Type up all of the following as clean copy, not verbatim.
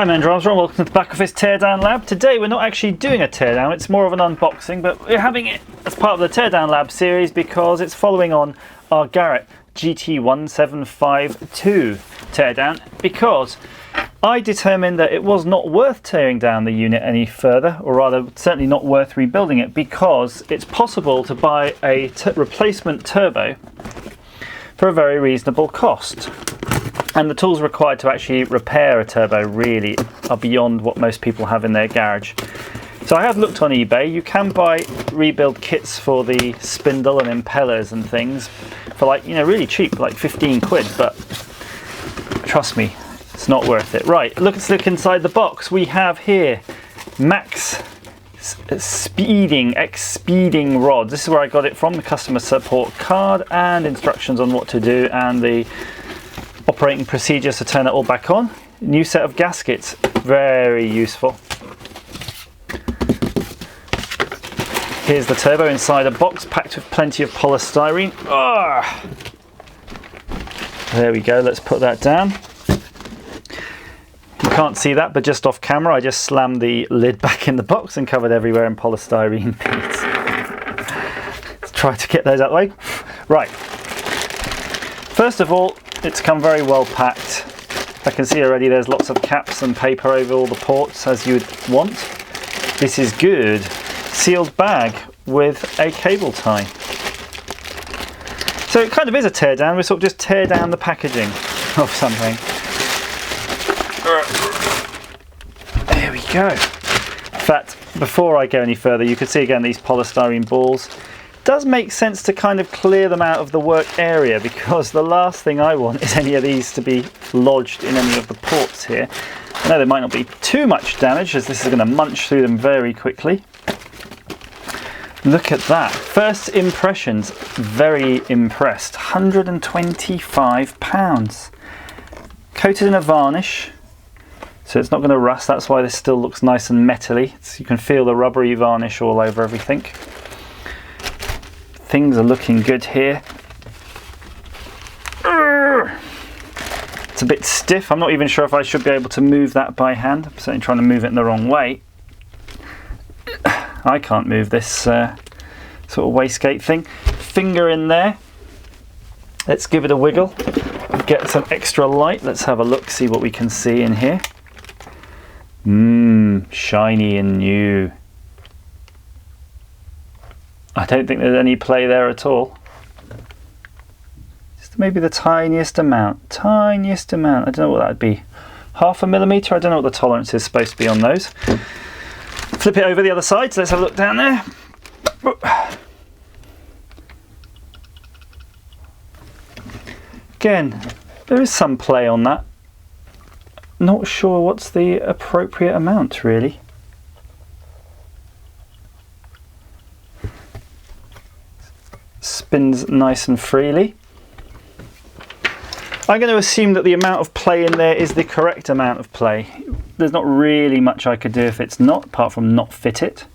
Hi Mandrons, welcome to the back office teardown lab. Today we're not actually doing a teardown, it's more of an unboxing, but we're having it as part of the teardown lab series because it's following on our Garrett GT1752 teardown, because I determined that it was not worth tearing down the unit any further, or rather certainly not worth rebuilding it, because it's possible to buy a replacement turbo for a very reasonable cost. And the tools required to actually repair a turbo really are beyond what most people have in their garage. So I have looked on eBay. You can buy rebuild kits for the spindle and impellers and things for, like, you know, really cheap, like 15 quid, but trust me, it's not worth it. Right, let's look inside the box. We have here Max speeding rods. This is where I got it from, the customer support card and instructions on what to do and the operating procedures to turn it all back on. New set of gaskets, very useful. Here's the turbo inside a box packed with plenty of polystyrene. There we go, let's put that down. You can't see that, but just off camera I just slammed the lid back in the box and covered everywhere in polystyrene beads. Let's try to get those out of the way. Right, first of all, it's come very well packed. I can see already there's lots of caps and paper over all the ports, as you would want. This is good. Sealed bag with a cable tie. So it kind of is a tear down. We sort of just tear down the packaging of something. There we go. In fact, before I go any further, you can see again these polystyrene balls. It does make sense to kind of clear them out of the work area, because the last thing I want is any of these to be lodged in any of the ports here. I know there might not be too much damage, as this is going to munch through them very quickly. Look at that. First impressions, very impressed. £125. Coated in a varnish, so it's not going to rust. That's why this still looks nice and metally. You can feel the rubbery varnish all over everything. Things are looking good here. It's a bit stiff. I'm not even sure if I should be able to move that by hand. I'm certainly trying to move it in the wrong way. I can't move this sort of wastegate thing. Finger in there. Let's give it a wiggle. Get some extra light. Let's have a look, see what we can see in here. Shiny and new. I don't think there's any play there at all. Just maybe the tiniest amount. Tiniest amount. I don't know what that would be. Half a millimetre? I don't know what the tolerance is supposed to be on those. Flip it over the other side, so let's have a look down there. Again, there is some play on that. Not sure what's the appropriate amount, really. Spins nice and freely. I'm going to assume that the amount of play in there is the correct amount of play. There's not really much I could do if it's not, apart from not fit it.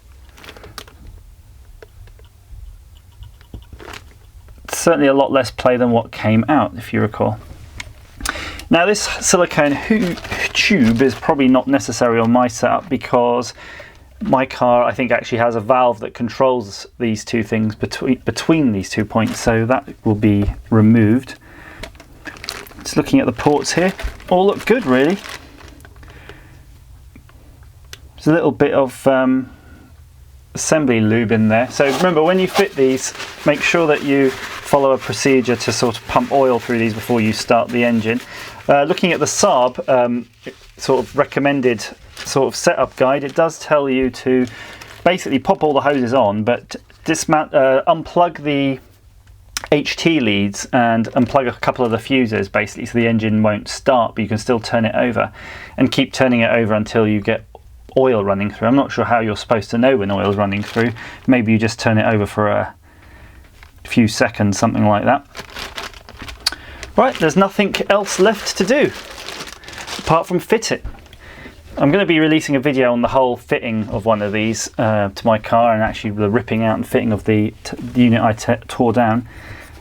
It's certainly a lot less play than what came out, if you recall. Now this silicone tube is probably not necessary on my setup, because my car, I think, actually has a valve that controls these two things between these 2 points, so that will be removed. Just looking at the ports here, all look good really. There's a little bit of assembly lube in there. So remember, when you fit these, make sure that you follow a procedure to sort of pump oil through these before you start the engine. Looking at the Saab sort of recommended sort of setup guide, it does tell you to basically pop all the hoses on, but unplug the HT leads and unplug a couple of the fuses, basically, so the engine won't start, but you can still turn it over, and keep turning it over until you get oil running through. I'm not sure how you're supposed to know when oil's running through. Maybe you just turn it over for a few seconds, something like that. Right, there's nothing else left to do apart from fit it. I'm going to be releasing a video on the whole fitting of one of these to my car, and actually the ripping out and fitting of the unit I tore down.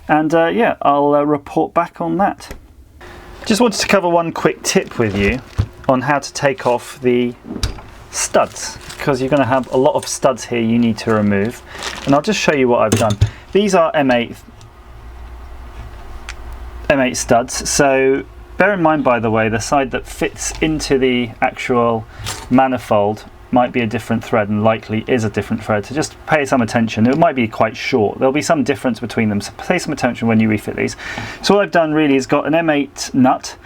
And yeah, I'll report back on that. Just wanted to cover one quick tip with you. on how to take off the studs, because you're going to have a lot of studs here you need to remove, and I'll just show you what I've done. These are M8 studs, so bear in mind, by the way, the side that fits into the actual manifold might be a different thread, and likely is a different thread, so just pay some attention. It might be quite short, there'll be some difference between them, so pay some attention when you refit these. So what I've done really is got an M8 nut,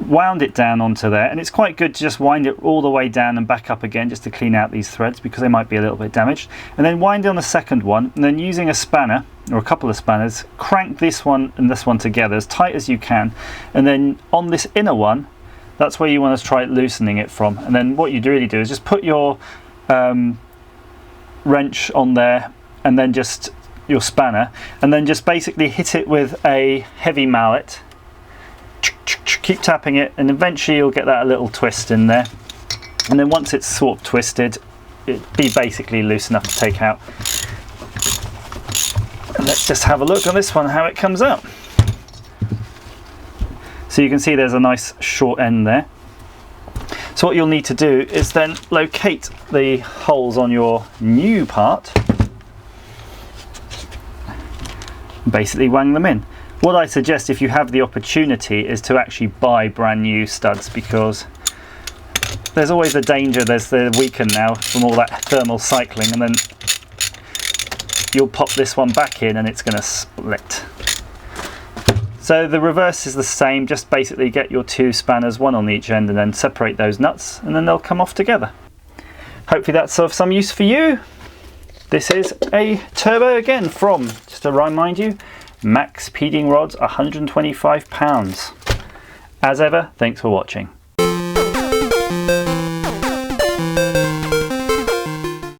wound it down onto there, and it's quite good to just wind it all the way down and back up again just to clean out these threads, because they might be a little bit damaged, and then wind it on the second one, and then using a spanner or a couple of spanners, crank this one and this one together as tight as you can, and then on this inner one, that's where you want to try loosening it from. And then what you'd really do is just put your wrench on there, and then just your spanner, and then just basically hit it with a heavy mallet. Keep tapping it, and eventually you'll get that little twist in there, and then once it's sort of twisted, it'd be basically loose enough to take out. And let's just have a look on this one how it comes out. So you can see there's a nice short end there. So what you'll need to do is then locate the holes on your new part, basically wang them in. What I suggest, if you have the opportunity, is to actually buy brand new studs, because there's always a danger, there's the weaken now from all that thermal cycling, and then you'll pop this one back in and it's going to split. So the reverse is the same, just basically get your two spanners, one on each end, and then separate those nuts, and then they'll come off together. Hopefully that's of some use for you. This is a turbo again from, just to remind you, Max Peeding Rods, £125. As ever, thanks for watching.